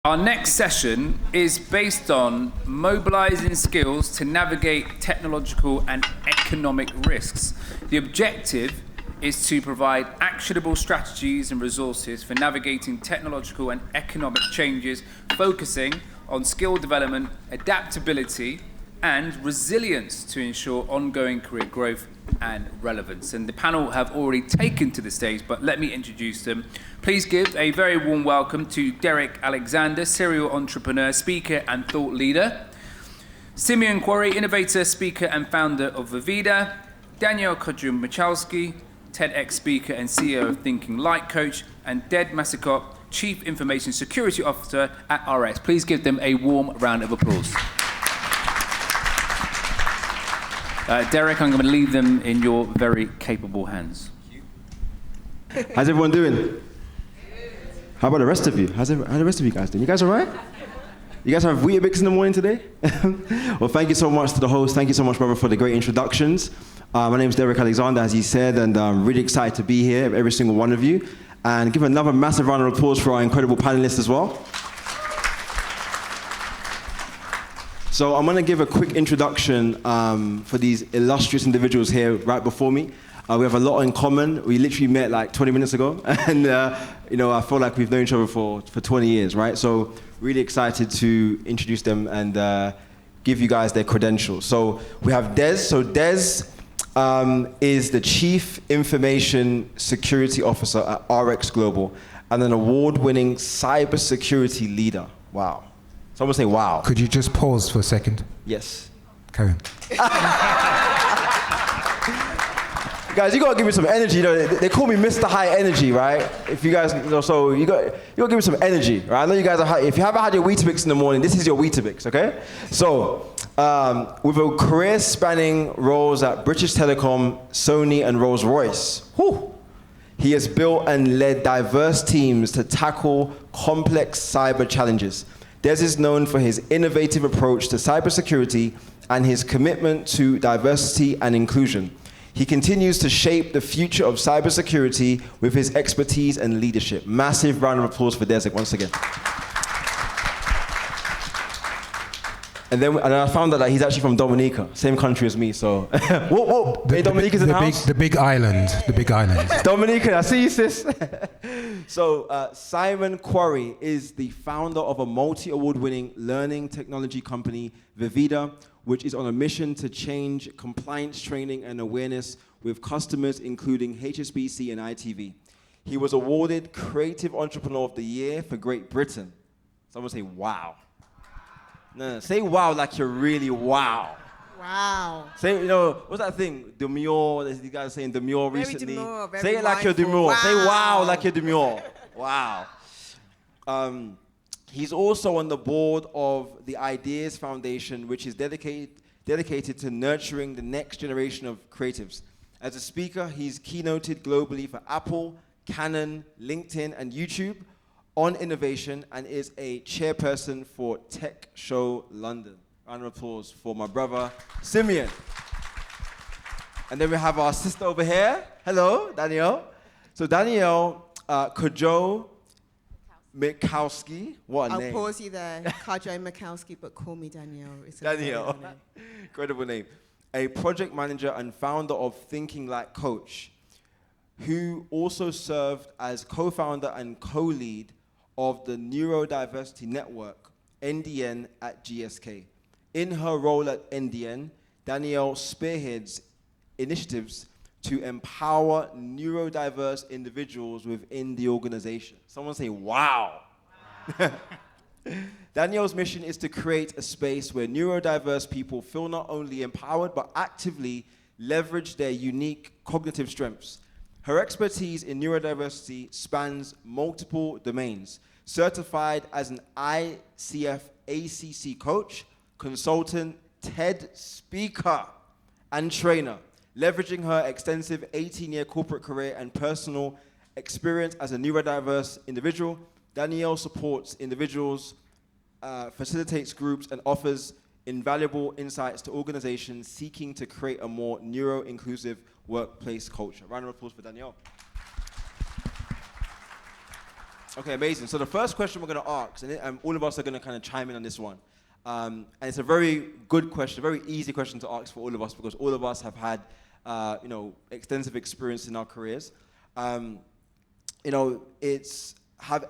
Our next session is based on mobilising skills to navigate technological and economic risks. The objective is to provide actionable strategies and resources for navigating technological and economic changes, focusing on skill development, adaptability, and resilience to ensure ongoing career growth and relevance. And the panel have already taken to the stage, but let me introduce them. Please give a very warm welcome to Derrick Alexander, serial entrepreneur, speaker, and thought leader. Simeon Quarrie, innovator, speaker, and founder of Vivida. Danielle Cudjoe-Michalski, TEDx speaker and CEO of Thinking Light Coach. And Des Massicott, Chief Information Security Officer at RX. Please give them a warm round of applause. Derrick, I'm going to leave them in your very capable hands. How's everyone doing? How about the rest of you? How the rest of you guys doing? You guys all right? You guys have Weetabix in the morning today? Well, thank you so much to the host. Thank you so much, brother, for the great introductions. My name is Derrick Alexander, as he said, and I'm really excited to be here, every single one of you. And give another massive round of applause for our incredible panelists as well. So I'm going to give a quick introduction for these illustrious individuals here right before me. We have a lot in common. We literally met like 20 minutes ago, and I feel like we've known each other for 20 years, right? So really excited to introduce them and give you guys their credentials. So we have Des. So Des is the Chief Information Security Officer at RX Global and an award-winning cybersecurity leader. Wow. Someone say wow. Could you just pause for a second? Yes. Carry on. Guys, you gotta give me some energy. You know, they call me Mr. High Energy, right? If you guys, so you gotta give me some energy, right? I know you guys are high. If you haven't had your Weetabix in the morning, this is your Weetabix, okay? So, with a career spanning roles at British Telecom, Sony, and Rolls-Royce, he has built and led diverse teams to tackle complex cyber challenges. Des is known for his innovative approach to cybersecurity and his commitment to diversity and inclusion. He continues to shape the future of cybersecurity with his expertise and leadership. Massive round of applause for Des once again. And then I found out that he's actually from Dominica, same country as me, so. Whoa. Hey, Dominica's in the house? The big island. Dominica, I see you, sis. So, Simeon Quarrie is the founder of a multi-award-winning learning technology company, Vivida, which is on a mission to change compliance training and awareness with customers, including HSBC and ITV. He was awarded Creative Entrepreneur of the Year for Great Britain. Someone say, wow. No, say wow like you're really wow. Wow. Say, what's that thing? Demure, these guys are saying demure Very recently. Demure, very say it like you're mindful. demure. Wow. Say wow like you're demure. Wow. He's also on the board of the Ideas Foundation, which is dedicated to nurturing the next generation of creatives. As a speaker, he's keynoted globally for Apple, Canon, LinkedIn, and YouTube on innovation, and is a chairperson for Tech Show London. Round of applause for my brother, Simeon. And then we have our sister over here. Hello, Danielle. So Danielle Cudjoe-Michalski. What a name. I'll pause you there. Cudjoe-Michalski, but call me Danielle. It's Danielle. Incredible name. A project manager and founder of Thinking Light Coach, who also served as co-founder and co-lead of the Neurodiversity Network, NDN, at GSK. In her role at NDN, Danielle spearheads initiatives to empower neurodiverse individuals within the organization. Someone say, wow. Danielle's mission is to create a space where neurodiverse people feel not only empowered, but actively leverage their unique cognitive strengths. Her expertise in neurodiversity spans multiple domains. Certified as an ICF ACC coach, consultant, TED speaker, and trainer, leveraging her extensive 18-year corporate career and personal experience as a neurodiverse individual, Danielle supports individuals, facilitates groups, and offers invaluable insights to organizations seeking to create a more neuro-inclusive workplace culture. Round of applause for Danielle. Okay, amazing. So the first question we're going to ask, and all of us are going to kind of chime in on this one. And it's a very good question, a very easy question to ask for all of us because all of us have had, extensive experience in our careers. Have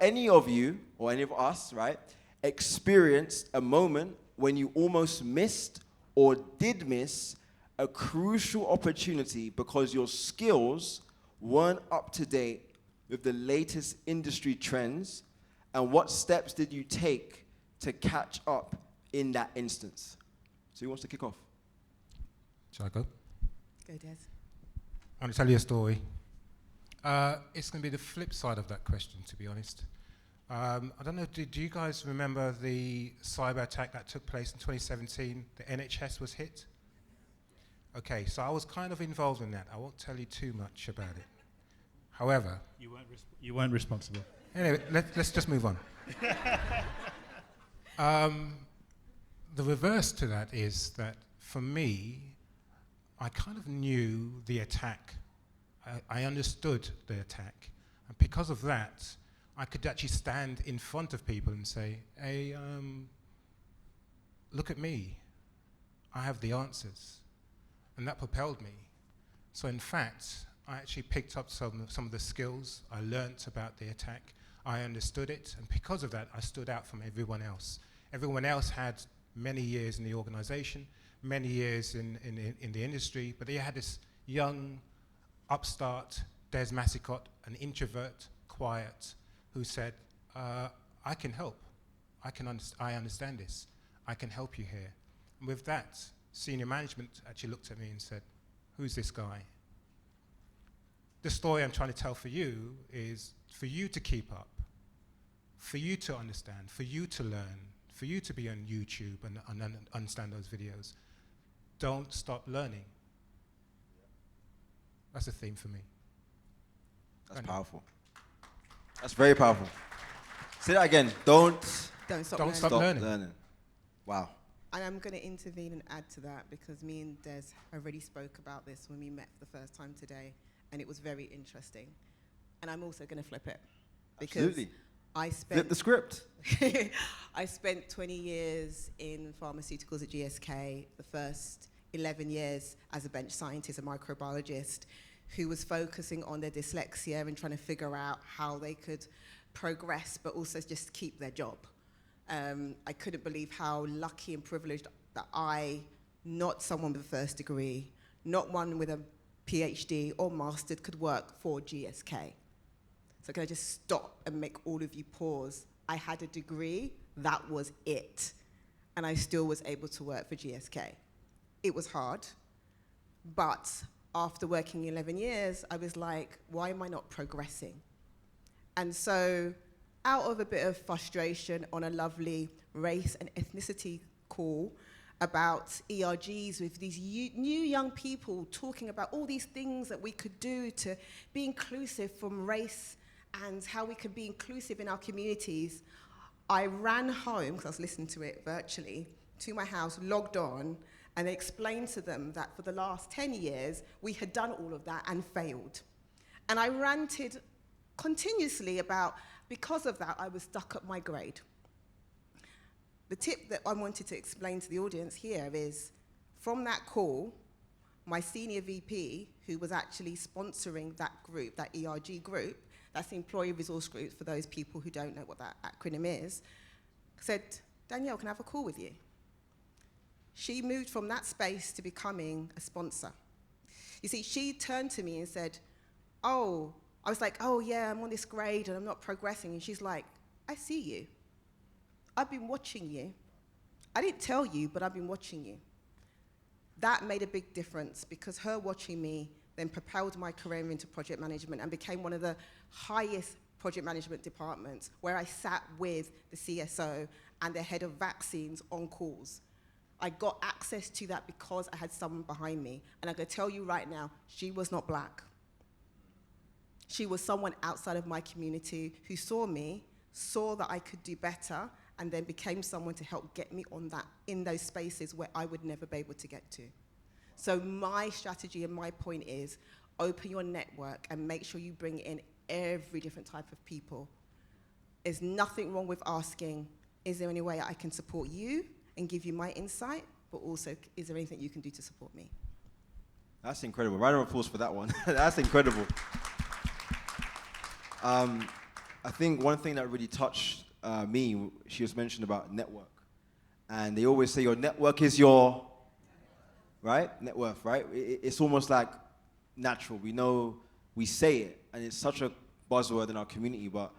any of you or any of us, right, experienced a moment when you almost missed or did miss a crucial opportunity because your skills weren't up to date with the latest industry trends, and what steps did you take to catch up in that instance? So who wants to kick off? Shall I go? Go, Des. I'm going to tell you a story. It's going to be the flip side of that question, to be honest. I don't know, do you guys remember the cyber attack that took place in 2017? The NHS was hit? Okay, so I was kind of involved in that. I won't tell you too much about it. However... You weren't responsible. Anyway, let's just move on. The reverse to that is that, for me, I kind of knew the attack. I understood the attack. And because of that, I could actually stand in front of people and say, hey, look at me. I have the answers. And that propelled me. So in fact, I actually picked up some of the skills. I learnt about the attack. I understood it. And because of that, I stood out from everyone else. Everyone else had many years in the organization, many years in the industry, but they had this young upstart, Des Massicott, an introvert, quiet, who said, I can help. I understand this. I can help you here. And with that, senior management actually looked at me and said, who's this guy? The story I'm trying to tell for you is for you to keep up, for you to understand, for you to learn, for you to be on YouTube and understand those videos. Don't stop learning. That's a theme for me. That's powerful. That's very powerful. Say that again. Don't stop learning. Wow. And I'm going to intervene and add to that because me and Des already spoke about this when we met for the first time today, and it was very interesting. And I'm also going to flip it. Because Absolutely. Flip the script. I spent 20 years in pharmaceuticals at GSK, the first 11 years as a bench scientist, a microbiologist, who was focusing on their dyslexia and trying to figure out how they could progress, but also just keep their job. I couldn't believe how lucky and privileged that I, not someone with a first degree, not one with a PhD or master's, could work for GSK. So can I just stop and make all of you pause? I had a degree, that was it. And I still was able to work for GSK. It was hard, but after working 11 years, I was like, why am I not progressing? And so out of a bit of frustration on a lovely race and ethnicity call about ERGs with these new young people talking about all these things that we could do to be inclusive from race and how we could be inclusive in our communities, I ran home, because I was listening to it virtually, to my house, logged on, and explained to them that for the last 10 years, we had done all of that and failed. And I ranted continuously about, because of that, I was stuck at my grade. The tip that I wanted to explain to the audience here is, from that call, my senior VP, who was actually sponsoring that group, that ERG group, that's the Employee Resource Group for those people who don't know what that acronym is, said, Danielle, can I have a call with you? She moved from that space to becoming a sponsor. You see, she turned to me and said, oh, I was like, oh yeah, I'm on this grade and I'm not progressing. And she's like, I see you. I've been watching you. I didn't tell you, but I've been watching you. That made a big difference because her watching me then propelled my career into project management and became one of the highest project management departments where I sat with the CSO and the head of vaccines on calls. I got access to that because I had someone behind me. And I can tell you right now, she was not black. She was someone outside of my community who saw me, saw that I could do better, and then became someone to help get me on that, in those spaces where I would never be able to get to. So my strategy and my point is, open your network and make sure you bring in every different type of people. There's nothing wrong with asking, is there any way I can support you and give you my insight, but also, is there anything you can do to support me? That's incredible. Round of applause for that one. That's incredible. I think one thing that really touched me, she was mentioned about network. And they always say your network is your, right? Net worth, right? It's almost like natural. We know, we say it, and it's such a buzzword in our community, but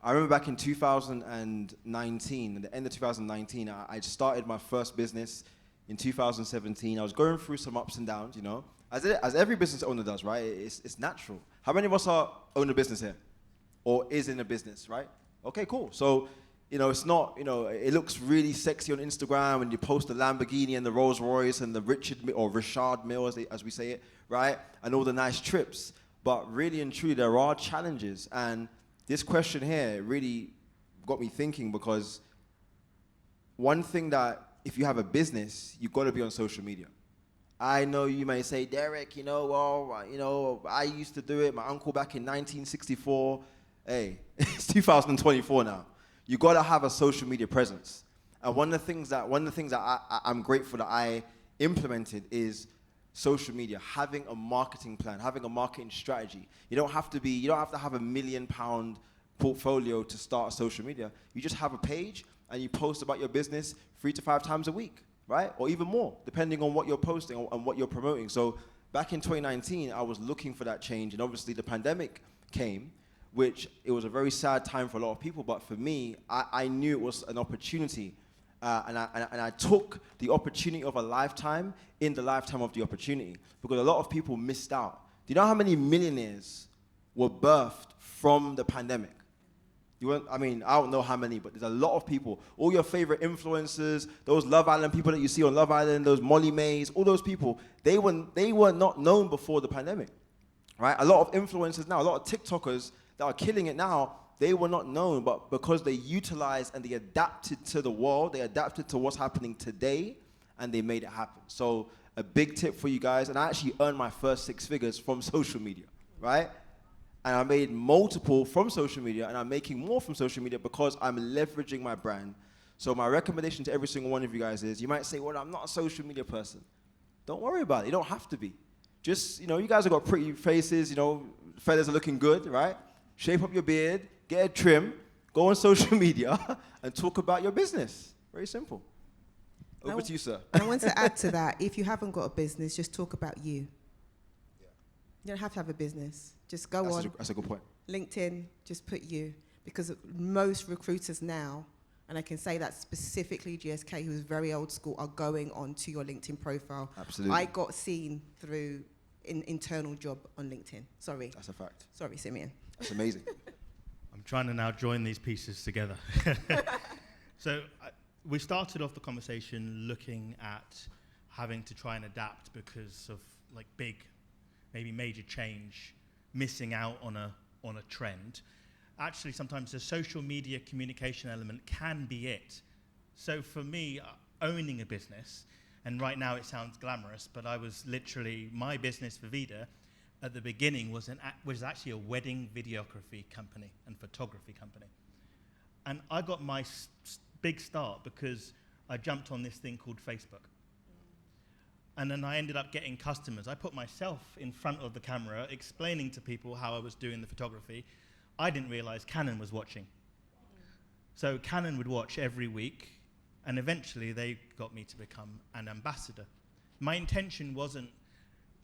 I remember back in 2019, at the end of 2019, I started my first business in 2017. I was going through some ups and downs, you know, as every business owner does, right? It's natural. How many of us own a business here? Or is in a business, right? Okay, cool. So, you know, it's not, you know, it looks really sexy on Instagram and you post the Lamborghini and the Rolls Royce and the Richard Mille, as we say it, right? And all the nice trips. But really and truly, there are challenges. And this question here really got me thinking, because one thing that, if you have a business, you've got to be on social media. I know you may say, Derrick, you know, well, you know, I used to do it. My uncle back in 1964. Hey, it's 2024 now. You got to have a social media presence. And one of the things that I'm grateful that I implemented is social media, having a marketing plan, having a marketing strategy. You don't have to have £1 million portfolio to start a social media. You just have a page and you post about your business 3 to 5 times a week, right? Or even more, depending on what you're posting and what you're promoting. So back in 2019, I was looking for that change, and obviously the pandemic came, which it was a very sad time for a lot of people, but for me, I knew it was an opportunity, and I took the opportunity of a lifetime in the lifetime of the opportunity, because a lot of people missed out. Do you know how many millionaires were birthed from the pandemic? I don't know how many, but there's a lot of people. All your favorite influencers, those Love Island people that you see on Love Island, those Molly Mays, all those people, they were not known before the pandemic, right? A lot of influencers now, a lot of TikTokers that are killing it now, they were not known, but because they utilized and they adapted to the world, they adapted to what's happening today, and they made it happen. So a big tip for you guys, and I actually earned my first 6 figures from social media, right? And I made multiple from social media, and I'm making more from social media because I'm leveraging my brand. So my recommendation to every single one of you guys is, you might say, well, I'm not a social media person. Don't worry about it. You don't have to be. Just, you know, you guys have got pretty faces, you know, fellas are looking good, right? Shape up your beard, get a trim, go on social media, and talk about your business. Very simple. Over to you, sir. I want to add to that, if you haven't got a business, just talk about you. Yeah. You don't have to have a business. Just go on. That's a good point. LinkedIn, just put you. Because most recruiters now, and I can say that specifically GSK, who's very old school, are going on to your LinkedIn profile. Absolutely. I got seen through an internal job on LinkedIn. Sorry. That's a fact. Sorry, Simeon. That's amazing. I'm trying to now join these pieces together. So we started off the conversation looking at having to try and adapt because of like big, maybe major change, missing out on a trend. Actually, sometimes the social media communication element can be it. So for me, owning a business, and right now it sounds glamorous, but I was literally, my business, Vivida, at the beginning was actually a wedding videography company and photography company. And I got my big start because I jumped on this thing called Facebook. And then I ended up getting customers. I put myself in front of the camera explaining to people how I was doing the photography. I didn't realize Canon was watching. So Canon would watch every week, and eventually they got me to become an ambassador. My intention wasn't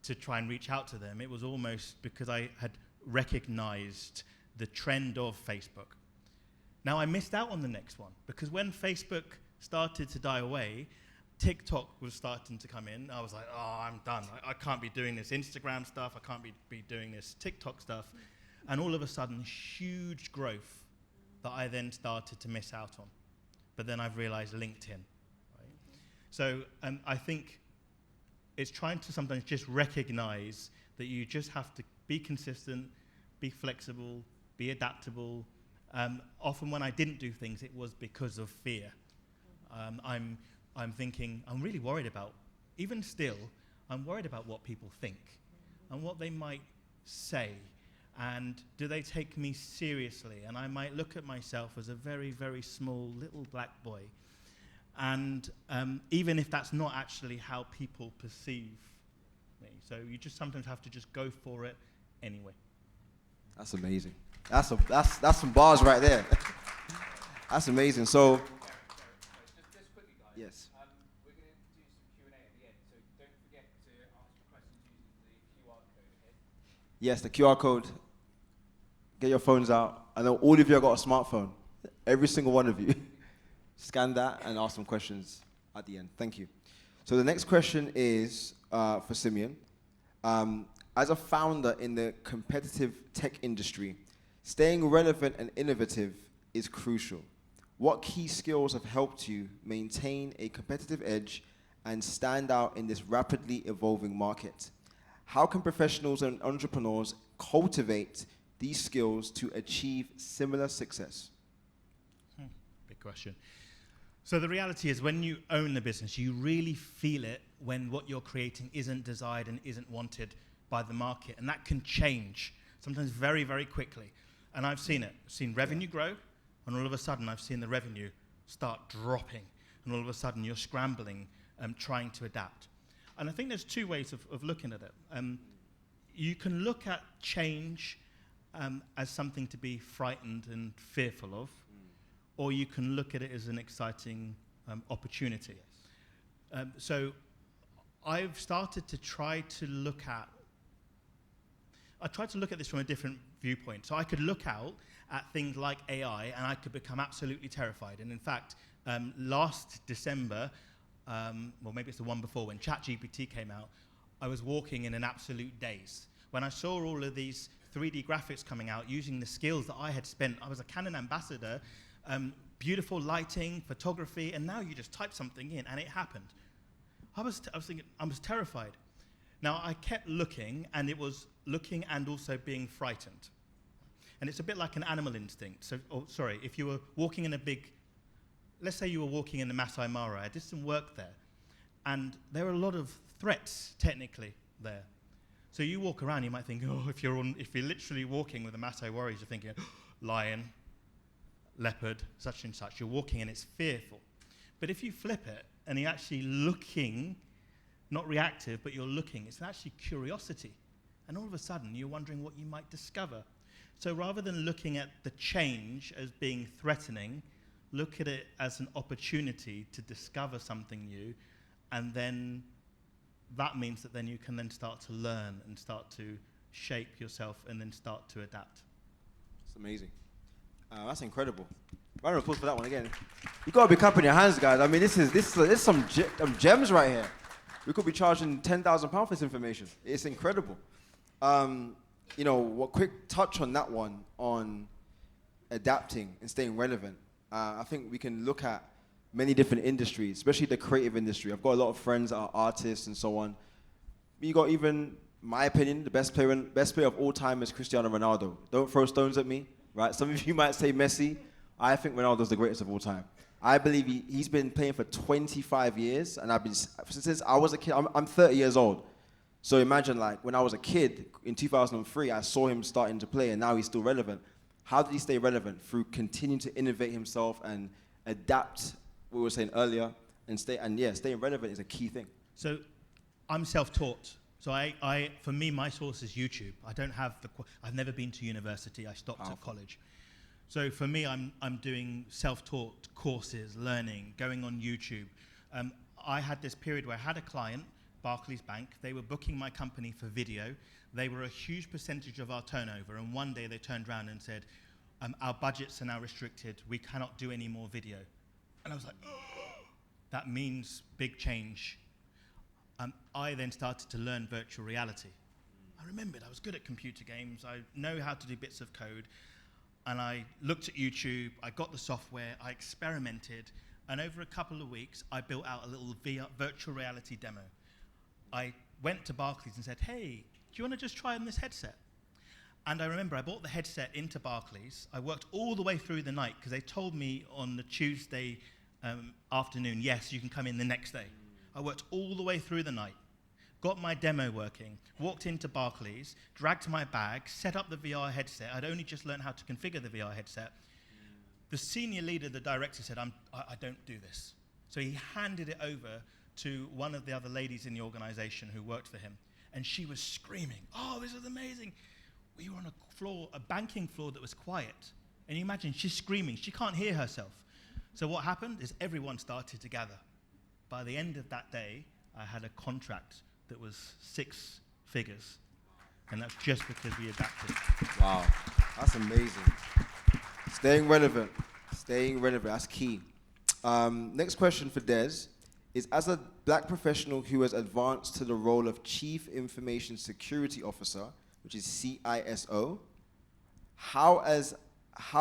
to try and reach out to them. It was almost because I had recognized the trend of Facebook. Now I missed out on the next one, because when Facebook started to die away, TikTok was starting to come in. I was like, oh, I'm done. I can't be doing this Instagram stuff. I can't be doing this TikTok stuff. And all of a sudden, huge growth that I then started to miss out on. But then I've realized LinkedIn. Right? So I think it's trying to sometimes just recognize that you just have to be consistent, be flexible, be adaptable. Often when I didn't do things, it was because of fear. I'm thinking, I'm really worried about, even still, I'm worried about what people think and what they might say. And do they take me seriously? And I might look at myself as a very, very small little black boy. And even if that's not actually how people perceive me. So you just sometimes have to just go for it anyway. That's amazing. That's some bars right there. That's amazing. So, Just quickly, guys. yes. We're going to do some Q&A at the end, so don't forget to ask questions using the QR code, okay? Yes, the QR code. Get your phones out. I know all of you have got a smartphone. Every single one of you. Scan that and ask some questions at the end. Thank you. So the next question is for Simeon. As a founder in the competitive tech industry, staying relevant and innovative is crucial. What key skills have helped you maintain a competitive edge and stand out in this rapidly evolving market? How can professionals and entrepreneurs cultivate these skills to achieve similar success? Big question. So the reality is when you own the business, you really feel it when what you're creating isn't desired and isn't wanted by the market. And that can change, sometimes very, very quickly. And I've seen it. I've seen revenue grow, and all of a sudden I've seen the revenue start dropping. And all of a sudden you're scrambling, trying to adapt. And I think there's two ways of looking at it. You can look at change as something to be frightened and fearful of, or you can look at it as an exciting opportunity. So I've started to try to look at this from a different viewpoint. So I could look out at things like AI and I could become absolutely terrified. And in fact, last December, well maybe it's the one before, when ChatGPT came out, I was walking in an absolute daze. When I saw all of these 3D graphics coming out using the skills that I had spent, I was a Canon ambassador, beautiful lighting, photography, and now you just type something in and it happened. I was thinking, I was terrified. Now I kept looking, and it was looking and also being frightened. And it's a bit like an animal instinct. So, if you were walking in let's say you were walking in the Masai Mara, I did some work there, and there are a lot of threats technically there. So you walk around, you might think, if you're literally walking with the Masai warriors, you're thinking, lion, leopard, such and such. You're walking and it's fearful. But if you flip it and you're actually looking, not reactive, but you're looking, it's actually curiosity. And all of a sudden, you're wondering what you might discover. So rather than looking at the change as being threatening, look at it as an opportunity to discover something new, and then that means that then you can then start to learn and start to shape yourself and then start to adapt. It's amazing. That's incredible. Round of applause for that one again. You gotta be clapping your hands, guys. I mean, this is some gems right here. We could be charging £10,000 for this information. It's incredible. Quick touch on that one, on adapting and staying relevant. I think we can look at many different industries, especially the creative industry. I've got a lot of friends that are artists and so on. You got even, my opinion, the best player of all time is Cristiano Ronaldo. Don't throw stones at me, right? Some of you might say Messi. I think Ronaldo's the greatest of all time. I believe he's been playing for 25 years, and since I was a kid. I'm 30 years old. So imagine, like, when I was a kid in 2003, I saw him starting to play, and now he's still relevant. How did he stay relevant? Through continuing to innovate himself and adapt, what we were saying earlier, and staying relevant is a key thing. So I'm self-taught. So for me, my source is YouTube. I've never been to university. I stopped at college. So for me, I'm doing self-taught courses, learning, going on YouTube. I had this period where I had a client, Barclays Bank. They were booking my company for video. They were a huge percentage of our turnover. And one day they turned around and said, our budgets are now restricted. We cannot do any more video. And I was like, oh, that means big change. I then started to learn virtual reality. I remembered I was good at computer games. I know how to do bits of code. And I looked at YouTube, I got the software, I experimented, and over a couple of weeks, I built out a little virtual reality demo. I went to Barclays and said, hey, do you want to just try on this headset? And I remember I bought the headset into Barclays. I worked all the way through the night, because they told me on the Tuesday afternoon, yes, you can come in the next day. I worked all the way through the night, got my demo working, walked into Barclays, dragged my bag, set up the VR headset. I'd only just learned how to configure the VR headset. The senior leader, the director, said, I don't do this. So he handed it over to one of the other ladies in the organization who worked for him. And she was screaming, oh, this is amazing. We were on a banking floor that was quiet. And you imagine, she's screaming. She can't hear herself. So what happened is everyone started to gather. By the end of that day, I had a contract that was 6 figures. And that's just because we adapted. Wow, that's amazing. Staying relevant, that's key. Next question for Des is, as a black professional who has advanced to the role of Chief Information Security Officer, which is CISO, how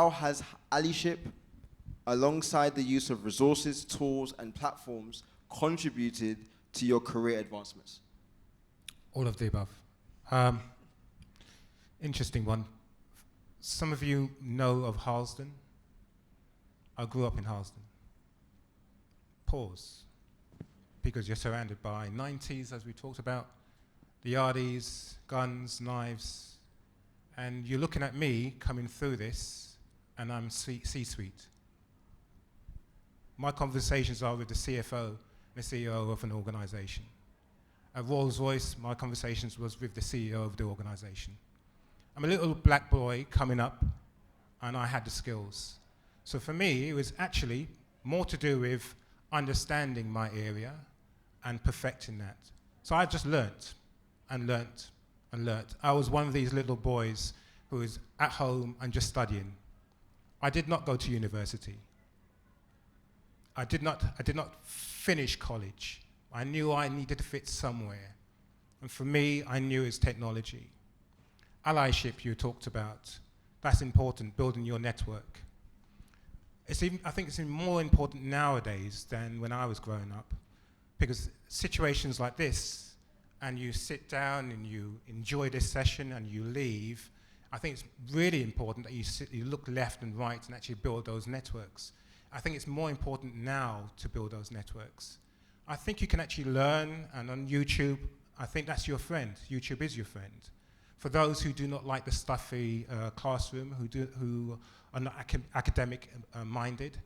has allyship, alongside the use of resources, tools, and platforms, contributed to your career advancements? All of the above. Interesting one. Some of you know of Harlesden. I grew up in Harlesden. Pause. Because you're surrounded by 90s, as we talked about, the yardies, guns, knives, and you're looking at me coming through this, and I'm C-suite. My conversations are with the CFO and the CEO of an organization. At Rolls-Royce, my conversations was with the CEO of the organization. I'm a little black boy coming up, and I had the skills. So for me, it was actually more to do with understanding my area and perfecting that. So I just learnt and learnt and learnt. I was one of these little boys who was at home and just studying. I did not go to university. I did not finish college. I knew I needed to fit somewhere. And for me, I knew it's technology. Allyship you talked about, that's important, building your network. I think it's even more important nowadays than when I was growing up, because situations like this, and you sit down and you enjoy this session and you leave, I think it's really important that you look left and right and actually build those networks. I think it's more important now to build those networks. I think you can actually learn, and on YouTube, I think that's your friend. YouTube is your friend. For those who do not like the stuffy classroom, who are not academic minded,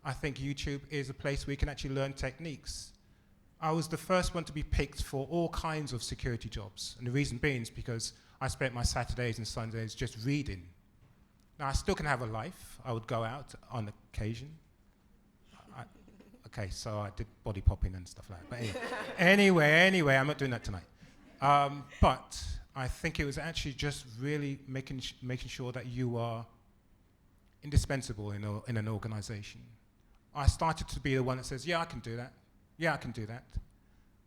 I think YouTube is a place where you can actually learn techniques. I was the first one to be picked for all kinds of security jobs, and the reason being is because I spent my Saturdays and Sundays just reading. Now, I still can have a life. I would go out on occasion. Okay, so I did body popping and stuff like that. But anyway, I'm not doing that tonight. But I think it was actually just really making sure that you are indispensable in an organization. I started to be the one that says, yeah, I can do that. Yeah, I can do that.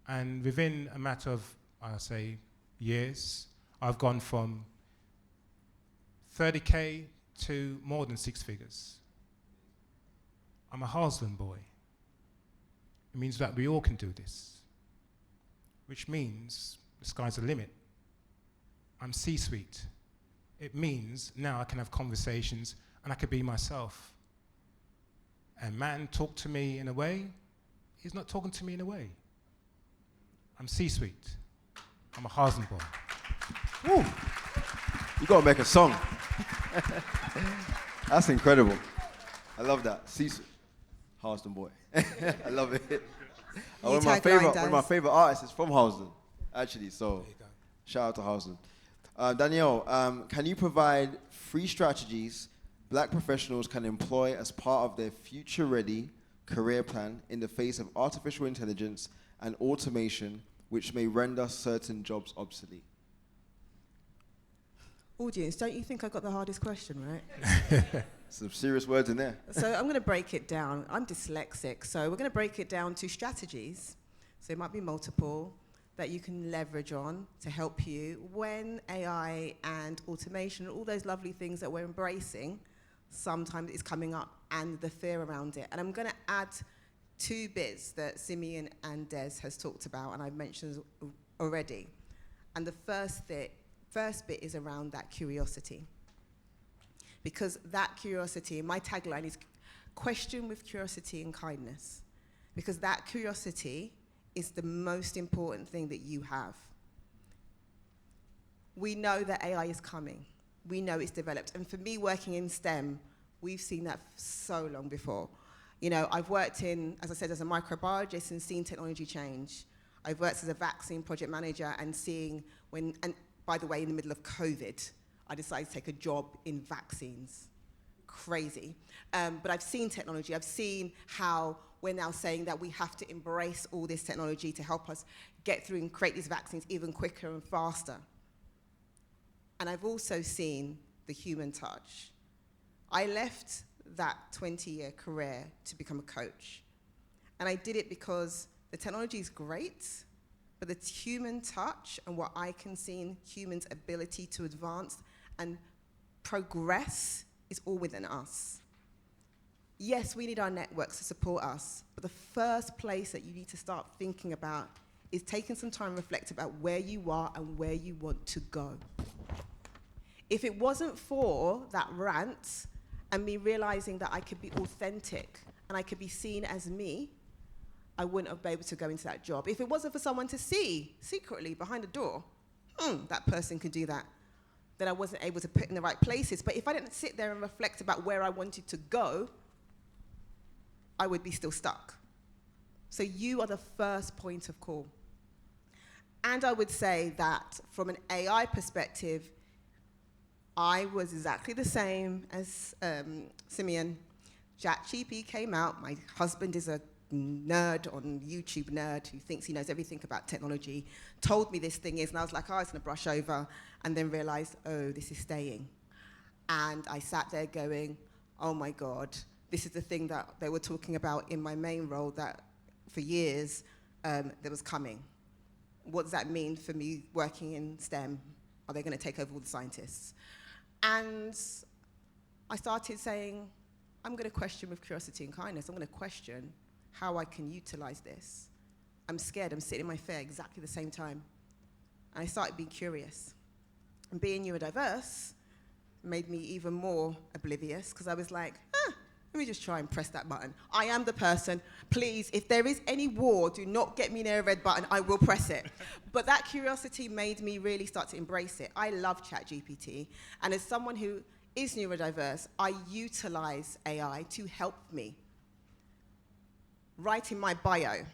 And within a matter of, I'll say, years, I've gone from 30K to more than 6 figures. I'm a Harlesden boy. It means that we all can do this, which means the sky's the limit. I'm C-suite. It means now I can have conversations and I can be myself. And man talked to me in a way, he's not talking to me in a way. I'm C-suite. I'm a Harlesden boy. Woo! You gotta make a song. That's incredible. I love that. C-suite. Harlesden boy. I love it. One of my favorite artists is from Harlesden, actually. So, shout out to Harlesden. Danielle, can you provide 3 strategies black professionals can employ as part of their future-ready career plan in the face of artificial intelligence and automation, which may render certain jobs obsolete? Audience, don't you think I got the hardest question, right? Some serious words in there. So I'm going to break it down. I'm dyslexic, so we're going to break it down to strategies. So it might be multiple that you can leverage on to help you when AI and automation, all those lovely things that we're embracing, sometimes is coming up, and the fear around it. And I'm going to add 2 bits that Simeon and Des has talked about, and I've mentioned already. And the first bit is around that curiosity. Because that curiosity, my tagline is question with curiosity and kindness. Because that curiosity is the most important thing that you have. We know that AI is coming. We know it's developed. And for me, working in STEM, we've seen that so long before. You know, I've worked in, as I said, as a microbiologist and seen technology change. I've worked as a vaccine project manager and seeing when, and by the way, in the middle of COVID, I decided to take a job in vaccines. Crazy. But I've seen technology. I've seen how we're now saying that we have to embrace all this technology to help us get through and create these vaccines even quicker and faster. And I've also seen the human touch. I left that 20-year career to become a coach. And I did it because the technology is great, but the human touch and what I can see in humans' ability to advance and progress is all within us. Yes, we need our networks to support us, but the first place that you need to start thinking about is taking some time to reflect about where you are and where you want to go. If it wasn't for that rant and me realizing that I could be authentic and I could be seen as me, I wouldn't have been able to go into that job. If it wasn't for someone to see secretly behind the door, that person could do that, then I wasn't able to put in the right places. But if I didn't sit there and reflect about where I wanted to go, I would be still stuck. So you are the first point of call. And I would say that from an AI perspective, I was exactly the same as Simeon. ChatGPT came out. My husband is a nerd on YouTube, nerd who thinks he knows everything about technology, told me this thing is, and I was like, oh, it's going to brush over, and then realized, oh, this is staying. And I sat there going, oh my God, this is the thing that they were talking about in my main role that for years that was coming. What does that mean for me working in STEM? Are they going to take over all the scientists? And I started saying, I'm going to question with curiosity and kindness. I'm going to question how I can utilize this. I'm scared. I'm sitting in my fear exactly the same time. And I started being curious. And being neurodiverse made me even more oblivious because I was like, let me just try and press that button. I am the person. Please, if there is any war, do not get me near a red button. I will press it. But that curiosity made me really start to embrace it. I love ChatGPT. And as someone who is neurodiverse, I utilize AI to help me. Writing my bio,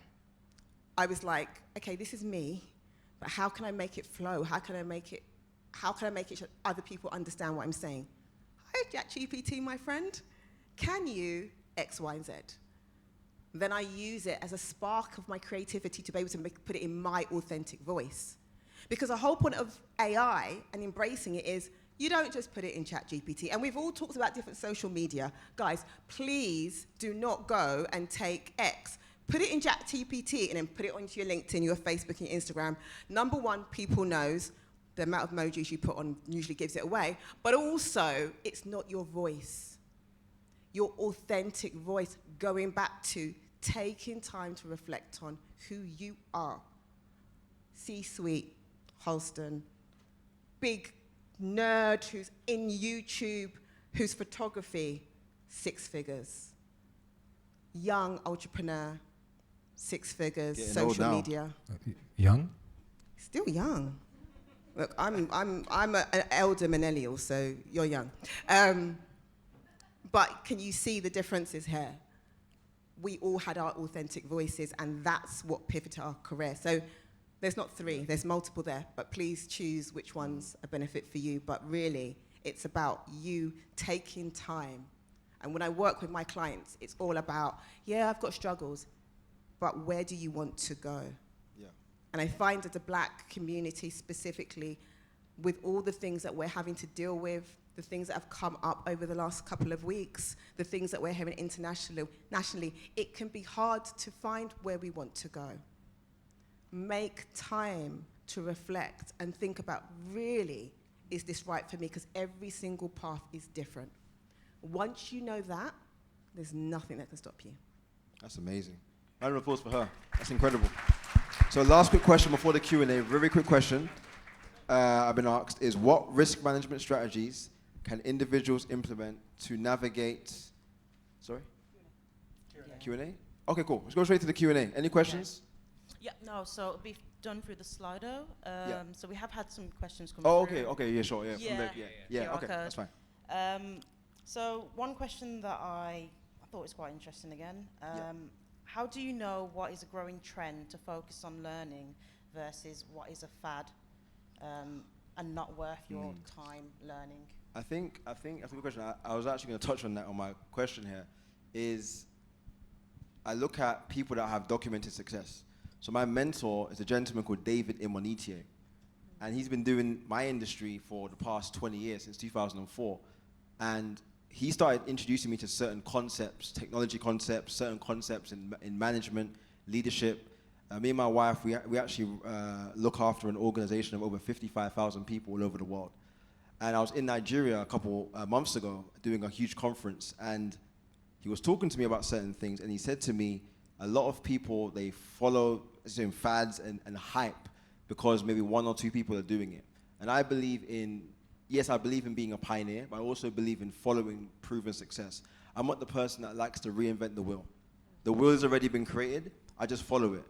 I was like, okay, this is me, but how can I make it flow? How can I make it so other people understand what I'm saying? Hi, ChatGPT, my friend. Can you X, Y, and Z? Then I use it as a spark of my creativity to be able to put it in my authentic voice. Because the whole point of AI and embracing it is you don't just put it in ChatGPT. And we've all talked about different social media. Guys, please do not go and take X. Put it in ChatGPT and then put it onto your LinkedIn, your Facebook, and your Instagram. Number one, people knows the amount of emojis you put on usually gives it away. But also, it's not your voice. Your authentic voice, going back to taking time to reflect on who you are. C-suite, Holston, big nerd who's in YouTube, whose photography, 6 figures. Young entrepreneur, 6 figures, Getting social old now. media. Young? Still young. Look, I'm an elder millennial, so you're young. But can you see the differences here? We all had our authentic voices, and that's what pivoted our career. So there's not 3, there's multiple there, but please choose which one's a benefit for you. But really, it's about you taking time. And when I work with my clients, it's all about, yeah, I've got struggles, but where do you want to go? Yeah. And I find that the Black community specifically, with all the things that we're having to deal with, the things that have come up over the last couple of weeks, the things that we're hearing nationally, it can be hard to find where we want to go. Make time to reflect and think about, really, is this right for me? Because every single path is different. Once you know that, there's nothing that can stop you. That's amazing. Round of applause for her. That's incredible. So last quick question before the Q&A, very quick question I've been asked is, what risk management strategies can individuals implement to navigate, Q&A? Okay, cool. Let's go straight to the Q&A. Any questions? Yeah, no, so it'll be done through the Slido. Yeah. So we have had some questions come Oh, through. okay, yeah, sure, yeah. Yeah. From there, yeah, QR okay, that's code. fine. So one question that I thought was quite interesting again. How do you know what is a growing trend to focus on learning versus what is a fad and not worth your time learning? I think that's a good question. I was actually going to touch on that on my question here. Is I look at people that have documented success. So my mentor is a gentleman called David Imonitie, and he's been doing my industry for the past 20 years, since 2004. And he started introducing me to certain concepts, technology concepts, certain concepts in management, leadership. Me and my wife, we actually look after an organization of over 55,000 people all over the world. And I was in Nigeria a couple months ago doing a huge conference, and he was talking to me about certain things, and he said to me, a lot of people, they follow fads and hype because maybe one or two people are doing it. And I believe in, yes, I believe in being a pioneer, but I also believe in following proven success. I'm not the person that likes to reinvent the wheel. The wheel has already been created, I just follow it.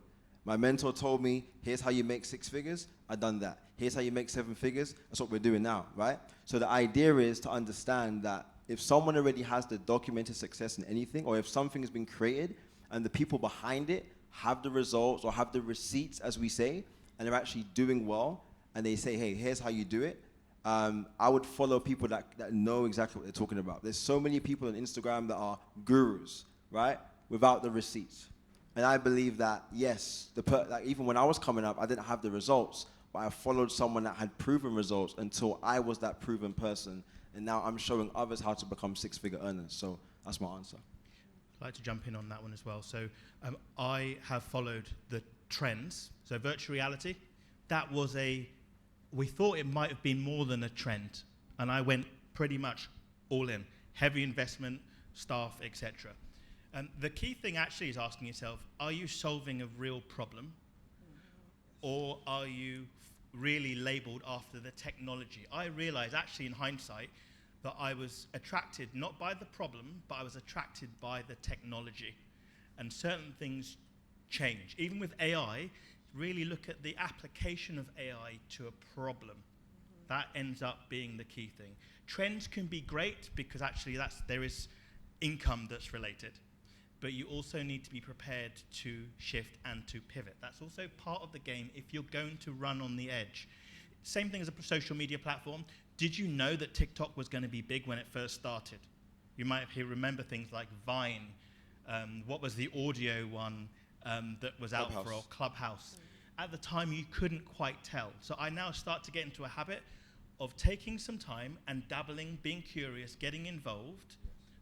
My mentor told me, here's how you make 6 figures, I've done that. Here's how you make 7 figures, that's what we're doing now, right? So the idea is to understand that if someone already has the documented success in anything, or if something has been created and the people behind it have the results or have the receipts, as we say, and they're actually doing well, and they say, hey, here's how you do it, I would follow people that know exactly what they're talking about. There's so many people on Instagram that are gurus, right, without the receipts. And I believe that, yes, like even when I was coming up, I didn't have the results, but I followed someone that had proven results until I was that proven person. And now I'm showing others how to become 6-figure earners. So that's my answer. I'd like to jump in on that one as well. So I have followed the trends. So virtual reality, that was we thought it might have been more than a trend. And I went pretty much all in. Heavy investment, staff, etc. And the key thing actually is asking yourself, are you solving a real problem? Or are you really labeled after the technology? I realized actually in hindsight that I was attracted not by the problem, but I was attracted by the technology. And certain things change. Even with AI, really look at the application of AI to a problem. That ends up being the key thing. Trends can be great because actually there is income that's related. But you also need to be prepared to shift and to pivot. That's also part of the game if you're going to run on the edge. Same thing as a social media platform. Did you know that TikTok was going to be big when it first started? You might remember things like Vine. What was the audio one that was out for a Clubhouse? At the time, you couldn't quite tell. So I now start to get into a habit of taking some time and dabbling, being curious, getting involved,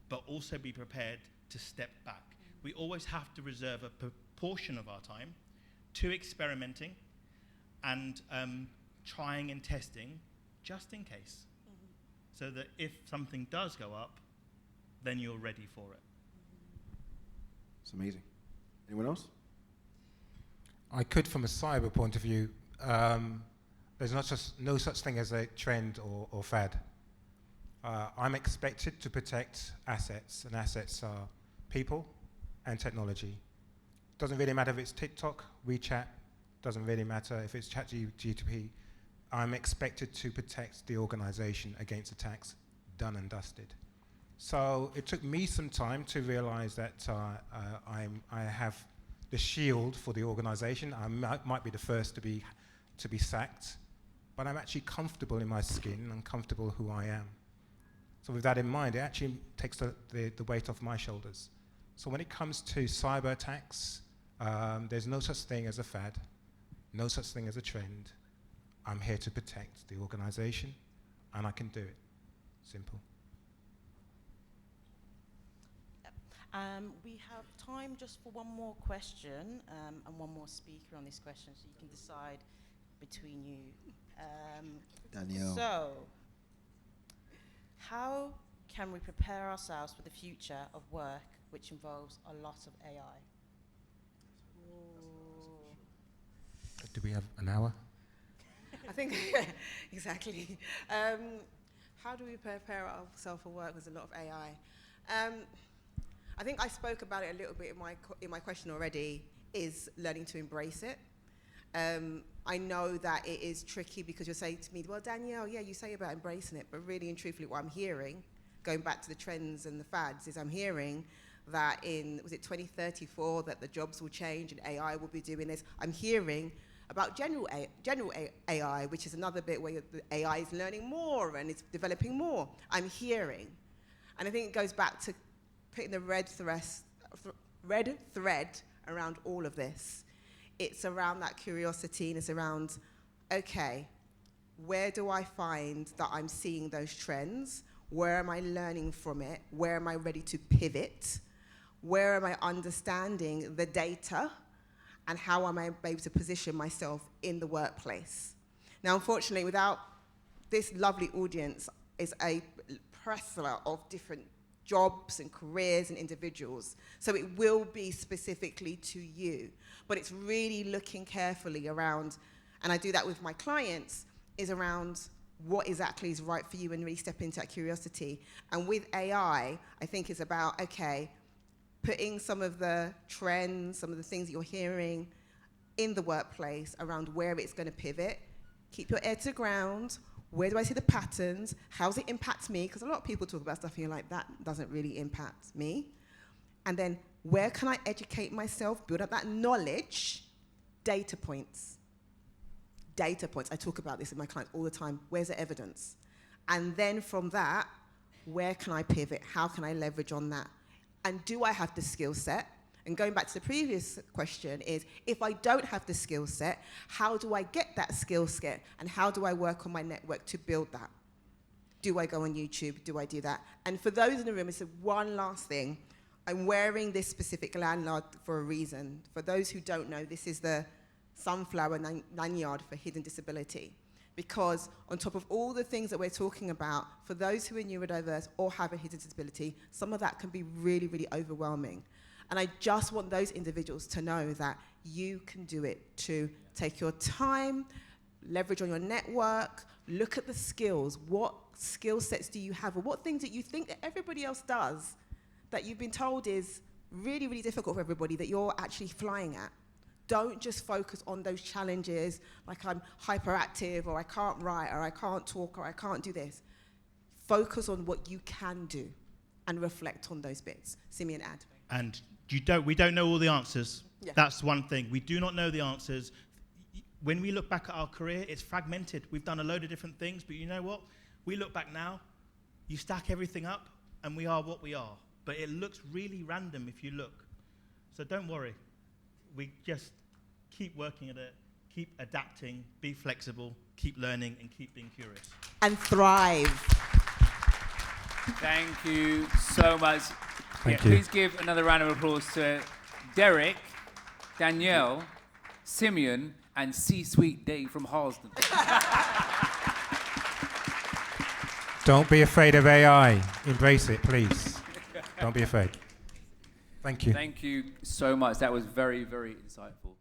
but also be prepared to step back. We always have to reserve a proportion of our time to experimenting and trying and testing just in case. So that if something does go up, then you're ready for it. It's amazing. Anyone else? I could, from a cyber point of view, there's no such thing as a trend or fad. I'm expected to protect assets, and assets are people and technology. Doesn't really matter if it's TikTok, WeChat, doesn't really matter if it's ChatGPT. I'm expected to protect the organization against attacks, done and dusted. So it took me some time to realize that I have the shield for the organization. I might be the first to be sacked, but I'm actually comfortable in my skin and comfortable who I am. So with that in mind, it actually takes the weight off my shoulders. So when it comes to cyber attacks, there's no such thing as a fad, no such thing as a trend. I'm here to protect the organization, and I can do it. Simple. We have time just for one more question and one more speaker on this question, so you can decide between you. Danielle. So, how can we prepare ourselves for the future of work which involves a lot of AI? Do we have an hour? I think, exactly. How do we prepare ourselves for work with a lot of AI? I think I spoke about it a little bit in my question already, is learning to embrace it. I know that it is tricky because you're saying to me, well, Danielle, yeah, you say about embracing it, but really and truthfully what I'm hearing, going back to the trends and the fads, is I'm hearing that was it 2034, that the jobs will change and AI will be doing this. I'm hearing about general AI, which is another bit where the AI is learning more and it's developing more. I'm hearing. And I think it goes back to putting the red thread around all of this. It's around that curiosity, and it's around, okay, where do I find that I'm seeing those trends? Where am I learning from it? Where am I ready to pivot? Where am I understanding the data? And how am I able to position myself in the workplace? Now, unfortunately, without this lovely audience, is a plethora of different jobs and careers and individuals. So it will be specifically to you. But it's really looking carefully around, and I do that with my clients, is around what exactly is right for you and really step into that curiosity. And with AI, I think it's about, okay, putting some of the trends, some of the things that you're hearing in the workplace around where it's going to pivot. Keep your ear to the ground. Where do I see the patterns? How does it impact me? Because a lot of people talk about stuff and you're like, that doesn't really impact me. And then where can I educate myself, build up that knowledge? Data points. Data points. I talk about this with my clients all the time. Where's the evidence? And then from that, where can I pivot? How can I leverage on that? And do I have the skill set? And going back to the previous question is, if I don't have the skill set, how do I get that skill set? And how do I work on my network to build that? Do I go on YouTube? Do I do that? And for those in the room, it's one last thing. I'm wearing this specific lanyard for a reason. For those who don't know, this is the sunflower lanyard for hidden disability. Because on top of all the things that we're talking about, for those who are neurodiverse or have a hidden disability, some of that can be really, really overwhelming. And I just want those individuals to know that you can do it too. Take your time, leverage on your network, look at the skills. What skill sets do you have? Or what things that you think that everybody else does that you've been told is really, really difficult for everybody that you're actually flying at? Don't just focus on those challenges, like I'm hyperactive, or I can't write, or I can't talk, or I can't do this. Focus on what you can do and reflect on those bits. Simeon, add. And we don't know all the answers. Yeah. That's one thing. We do not know the answers. When we look back at our career, it's fragmented. We've done a load of different things, but you know what? We look back now, you stack everything up, and we are what we are. But it looks really random if you look. So don't worry. We just keep working at it, keep adapting, be flexible, keep learning, and keep being curious. And thrive. Thank you so much. Thank you. Please give another round of applause to Derrick, Danielle, Simeon, and C-Suite Dave from Harsden. Don't be afraid of AI. Embrace it, please. Don't be afraid. Thank you. Thank you so much. That was very, very insightful.